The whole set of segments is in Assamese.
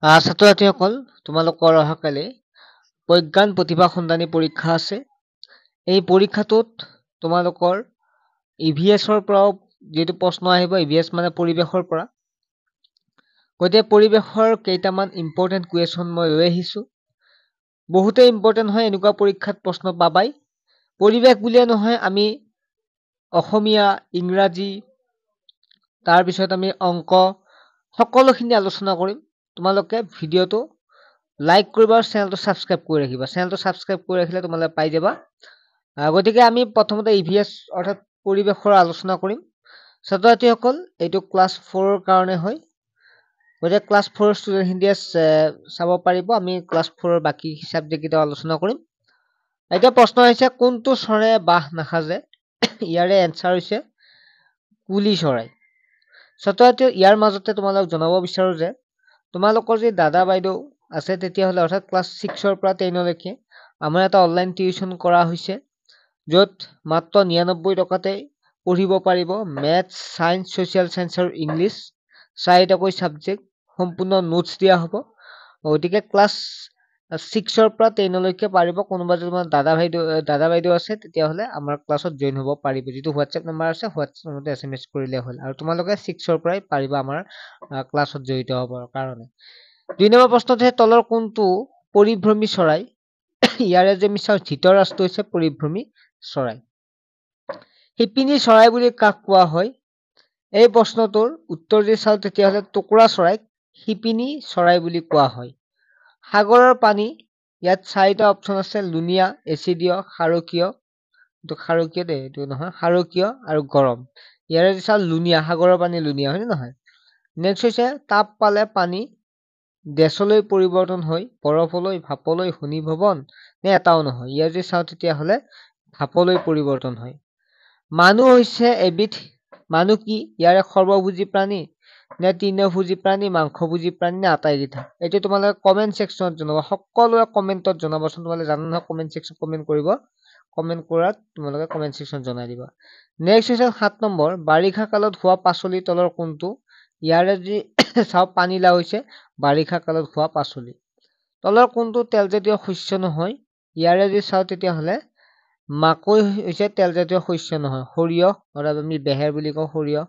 ছাত্ৰ ছাত্ৰীসকল তোমালোকৰ অহাকালি প্ৰজ্ঞান প্ৰতিভা সন্ধানী পৰীক্ষা আছে। এই পৰীক্ষাটোত তোমালোকৰ EVS-ৰ পৰাও যিটো প্ৰশ্ন আহিব, EVS মানে পৰিৱেশৰ পৰা। গতিকে পৰিৱেশৰ কেইটামান ইম্পৰ্টেণ্ট কুৱেশ্যন মই লৈ আহিছো। বহুতেই ইম্পৰ্টেণ্ট হয়, এনেকুৱা পৰীক্ষাত প্ৰশ্ন পাবাই। পৰিৱেশ বুলিয়ে নহয়, আমি অসমীয়া, ইংৰাজী, তাৰপিছত আমি অংক সকলোখিনি আলোচনা কৰিম। তোমালোকে ভিডিঅ'টো লাইক কৰিবা আৰু চেনেলটো ছাবস্ক্ৰাইব কৰি ৰাখিবা। চেনেলটো ছাবস্ক্ৰাইব কৰি ৰাখিলে তোমালোকে পাই যাবা। গতিকে আমি প্ৰথমতে EVS অৰ্থাৎ পৰিৱেশৰ আলোচনা কৰিম। ছাত্ৰ ছাত্ৰীসকল, এইটো ক্লাছ 4ৰ কাৰণে হয়। গতিকে ক্লাছ 4 ষ্টুডেণ্টখিনিয়ে চাব পাৰিব। আমি ক্লাছ 4ৰ বাকী ছাবজেক্ট কেইটা আলোচনা কৰিম। এতিয়া প্ৰশ্ন হৈছে, কোনটো চৰাইয়ে বাহ নাসাজে? ইয়াৰে এনচাৰ হৈছে কুলি চৰাই। ছাত্ৰ ছাত্ৰী, ইয়াৰ মাজতে তোমালোক জনাব বিচাৰো যে তোমালোকৰ যি দাদা বাইদেউ আছে, তেতিয়াহ'লে অৰ্থাৎ ক্লাছ 6ৰ পৰা 10লৈকে আমাৰ এটা অনলাইন টিউচন কৰা হৈছে, য'ত মাত্ৰ 99 টকাতে পঢ়িব পাৰিব মেথছ, ছায়েন্স, ছ'চিয়েল ছায়েন্স আৰু ইংলিছ 4টাকৈ ছাবজেক্ট। সম্পূৰ্ণ নোটছ দিয়া হ'ব। গতিকে ক্লাছ 6ৰ পৰা 10লৈকে পাৰিব। কোনোবা যদি তোমাৰ দাদা বাইদেউ আছে, তেতিয়াহ'লে আমাৰ ক্লাছত জইন হ'ব পাৰিব। যিটো হোৱাটছএপ নম্বৰ আছে, হোৱাটছএপ নম্বৰতে SMS কৰিলে হ'ল। আৰু তোমালোকে 6ৰ পৰাই পাৰিবা আমাৰ ক্লাছত জড়িত হ'বৰ কাৰণে। 2 নম্বৰ প্ৰশ্নতে, তলৰ কোনটো পৰিভ্ৰমী চৰাই? ইয়াৰে যে আমি চাওঁ, ধৃতৰাষ্ট্ৰ হৈছে পৰিভ্ৰমী চৰাই। শিপিনী চৰাই বুলি কাক কোৱা হয়? এই প্ৰশ্নটোৰ উত্তৰ যদি চাওঁ, তেতিয়াহ'লে টুকুৰা চৰাইক শিপিনী চৰাই বুলি কোৱা হয়। সাগৰৰ পানী, ইয়াত 4টা অপশ্যন আছে, লুণীয়া, এচিডীয়, ক্ষাৰকীয় আৰু গৰম। ইয়াৰে যদি চাওঁ, লুণীয়া, সাগৰৰ পানী লুণীয়া, হয় নে নহয়? নেক্সট হৈছে, তাপ পালে পানী গেছলৈ পৰিৱৰ্তন হয়, বৰফলৈ, ভাপলৈ, ঘনীভৱন নে এটাও নহয়? ইয়াৰ যদি চাওঁ, তেতিয়াহ'লে ভাপলৈ পৰিৱৰ্তন হয়। মানুহ হৈছে এবিধ, মানুহ কি? ইয়াৰে সৰ্বভোজী প্ৰাণী নে তৃণভোজী প্ৰাণী, মাংসভোজী প্ৰাণী নে আটাইকেইটা? এইটো তোমালোকে কমেণ্ট ছেকশ্যনত জনাবা। সকলোৱে কমেণ্টত জনাবাচোন। তোমালোকে জানা নহয় কমেণ্ট ছেকশ্যন কমেণ্ট কৰিব। কমেণ্ট কৰাত তোমালোকে কমেণ্ট ছেকশ্যন জনাই দিবা। নেক্সট হৈছে 7 নম্বৰ, বাৰিষা কালত হোৱা পাচলি তলৰ কোনটো? ইয়াৰে যদি চাওঁ, পানীলাও হৈছে বাৰিষা কালত হোৱা পাচলি। তলৰ কোনটো তেলজাতীয় শস্য নহয়? ইয়াৰে যদি চাওঁ, তেতিয়াহ'লে মাকৈ হৈছে তেলজাতীয় শস্য নহয়। সৰিয়হ, অৰ্থাৎ আমি বেহেৰ বুলি কওঁ সৰিয়হ,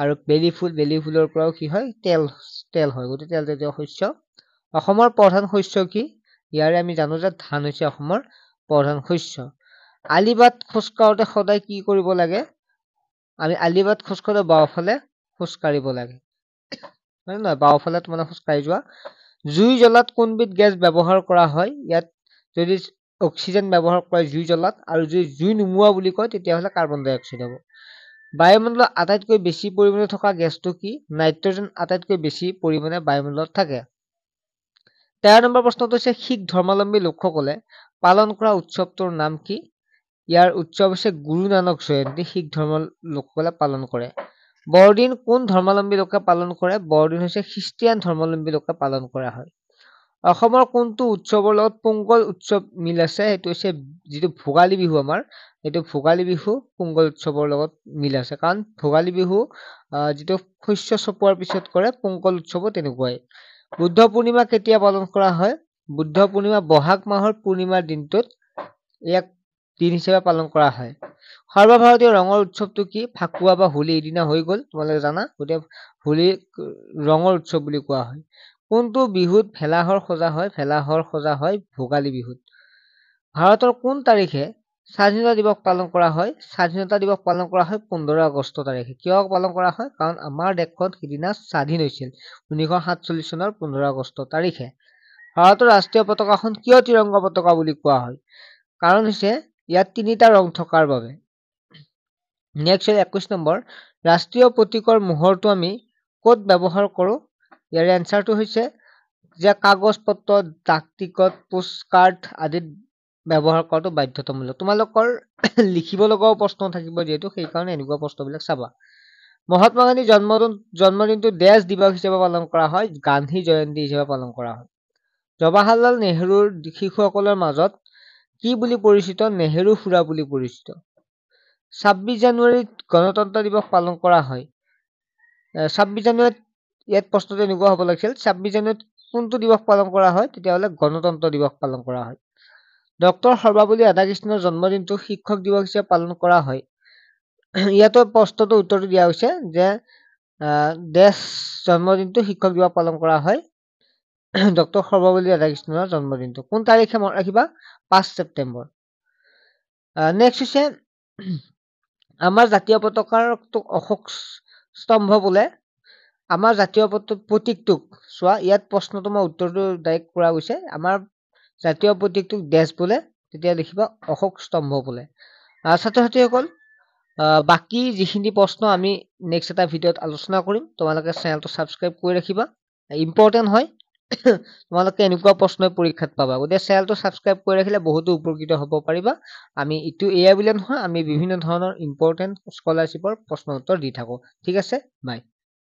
আৰু বেলি ফুলৰ পৰাও কি হয়? তেল হয়। গতিকে তেলজাতীয় শস্য। অসমৰ প্ৰধান শস্য কি? ইয়াৰে আমি জানো যে ধান হৈছে অসমৰ প্ৰধান শস্য। আলিবাট খোজ কাঢ়োতে সদায় কি কৰিব লাগে? আমি আলিবাট খোজ কাঢ়োতে বাওঁফালে খোজ কাঢ়িব লাগে, হয় নহয়? বাওঁফালে তোমালোকে খোজ কাঢ়ি যোৱা। জুই জ্বলাত কোনবিধ গেছ ব্যৱহাৰ কৰা হয়? ইয়াত যদি অক্সিজেন ব্যৱহাৰ কৰে জুই জ্বলাত, আৰু যদি জুই নুমুৱা বুলি কয়, তেতিয়াহ'লে কাৰ্বন ডাই অক্সাইড হ'ব। বায়ুমণ্ডলত আটাইতকৈ বেছি পৰিমাণে থকা গেছটো কি? নাইট্ৰজেন আটাইতকৈ বেছি পৰিমাণে বায়ুমণ্ডলত থাকে। 13 নম্বৰ প্ৰশ্নটো হৈছে, শিখ ধৰ্মাৱলম্বী লোকসকলে পালন কৰা উৎসৱটোৰ নাম কি? ইয়াৰ উৎসৱ হৈছে গুৰু নানক জয়ন্তী। শিখ ধৰ্মৰ লোকসকলে পালন কৰে। বৰদিন কোন ধৰ্মাৱলম্বী লোকে পালন কৰে? বৰদিন হৈছে খ্ৰীষ্টিয়ান ধৰ্মাৱলম্বী লোকে পালন কৰা হয়। অসমৰ কোনটো উৎসৱৰ লগত পোংগল উৎসৱ মিল আছে? সেইটো হৈছে যিটো ভোগালী বিহু আমাৰ, সেইটো ভোগালী বিহু পোংগল উৎসৱৰ লগত মিল আছে। কাৰণ ভোগালী বিহু যিটো শস্য চপোৱাৰ পিছত কৰে, পোংগল উৎসৱো তেনেকুৱাই। বুদ্ধ পূৰ্ণিমা কেতিয়া পালন কৰা হয়? বুদ্ধ পূৰ্ণিমা বহাগ মাহৰ পূৰ্ণিমাৰ দিনটোত ইয়াক দিন হিচাপে পালন কৰা হয়। সৰ্বভাৰতীয় ৰঙৰ উৎসৱটো কি? ফাকুৱা বা হোলী। এইদিনা হৈ গ'ল, তোমালোকে জানা। গতিকে হোলী ৰঙৰ উৎসৱ বুলি কোৱা হয়। কোনটো বিহুত ভেলাঘৰ সজা হয়? ভেলাঘৰ সজা হয় ভোগালী বিহুত। ভাৰতৰ কোন তাৰিখে স্বাধীনতা দিৱস পালন কৰা হয়? স্বাধীনতা দিৱস পালন কৰা হয় 15 আগষ্ট তাৰিখে। কিয় পালন কৰা হয়? কাৰণ আমাৰ দেশখন সিদিনা স্বাধীন হৈছিল 1947 চনৰ 15 আগষ্ট তাৰিখে। ভাৰতৰ ৰাষ্ট্ৰীয় পতাকাখন কিয় ত্ৰিৰংগা পতাকা বুলি কোৱা হয়? কাৰণ হৈছে ইয়াত 3টা ৰং থকাৰ বাবে। নেক্সট 21 নম্বৰ, ৰাষ্ট্ৰীয় প্ৰতীকৰ মোহৰটো আমি ক'ত ব্যৱহাৰ কৰোঁ? ইয়াৰ এনচাৰটো হৈছে যে কাগজ পত্ৰ, ডাক টিকট, পোষ্টকাৰ্ড আদিত ব্যৱহাৰ কৰাটো বাধ্যতামূলক। তোমালোকৰ লিখিব লগাও প্ৰশ্ন থাকিব, যিহেতু সেইকাৰণে এনেকুৱা প্ৰশ্নবিলাক চাবা। মহাত্মা গান্ধীৰ জন্মদিনটো ডেছ দিৱস হিচাপে পালন কৰা হয়? গান্ধী জয়ন্তী হিচাপে পালন কৰা হয়। জৱাহৰলাল নেহৰুৰ শিশুসকলৰ মাজত কি বুলি পৰিচিত? নেহৰু ফুৰা বুলি পৰিচিত। 26 জানুৱাৰীত গণতন্ত্ৰ দিৱস পালন কৰা হয়। 26 জানুৱাৰীত ইয়াত প্ৰশ্নটো এনেকুৱা হ'ব লাগিছিল, 26 জানুৱাৰীত কোনটো দিৱস পালন কৰা হয় তেতিয়াহ'লে গণতন্ত্ৰ দিৱস পালন কৰা হয় ডক্টৰ সৰ্বপল্লী ৰাধাকৃষ্ণৰ জন্মদিনটো শিক্ষক দিৱস হিচাপে পালন কৰা হয় ইয়াতো প্ৰশ্নটো উত্তৰটো দিয়া হৈছে যে দেশ জন্মদিনটো শিক্ষক দিৱস পালন কৰা হয় ডক্টৰ সৰ্বপল্লী ৰাধাকৃষ্ণৰ জন্মদিনটো কোন তাৰিখে মনত ৰাখিবা 5 ছেপ্টেম্বৰ নেক্সট হৈছে আমাৰ জাতীয় পতাকাৰ অশোক স্তম্ভ বোলে আমাৰ জাতীয় প্ৰতীকটোক চোৱা ইয়াত প্ৰশ্নটো মই উত্তৰটো ডাইৰেক্ট কৰা গৈছে আমাৰ জাতীয় প্ৰতীকটোক দেশ বোলে তেতিয়া লিখিবা অশোক স্তম্ভ বোলে ছাত্ৰ ছাত্ৰীসকল বাকি যিখিনি প্ৰশ্ন আমি নেক্সট এটা ভিডিঅ'ত আলোচনা কৰিম তোমালোকে চেনেলটো সাবস্ক্ৰাইব কৰি ৰাখিবা ইম্পৰ্টেন্ট হয় তোমালোকে এনেকুৱা প্ৰশ্ন পৰীক্ষাত পাবা গতিকে চেনেলটো সাবস্ক্ৰাইব কৰি ৰাখিলে বহুতো উপকৃত হ'ব পাৰিবা আমি ইটো এয়া বুলি নহয় আমি বিভিন্ন ধৰণৰ ইম্পৰ্টেন্ট স্কলাৰশ্বিপৰ প্ৰশ্ন উত্তৰ দি থাকো ঠিক আছে বাই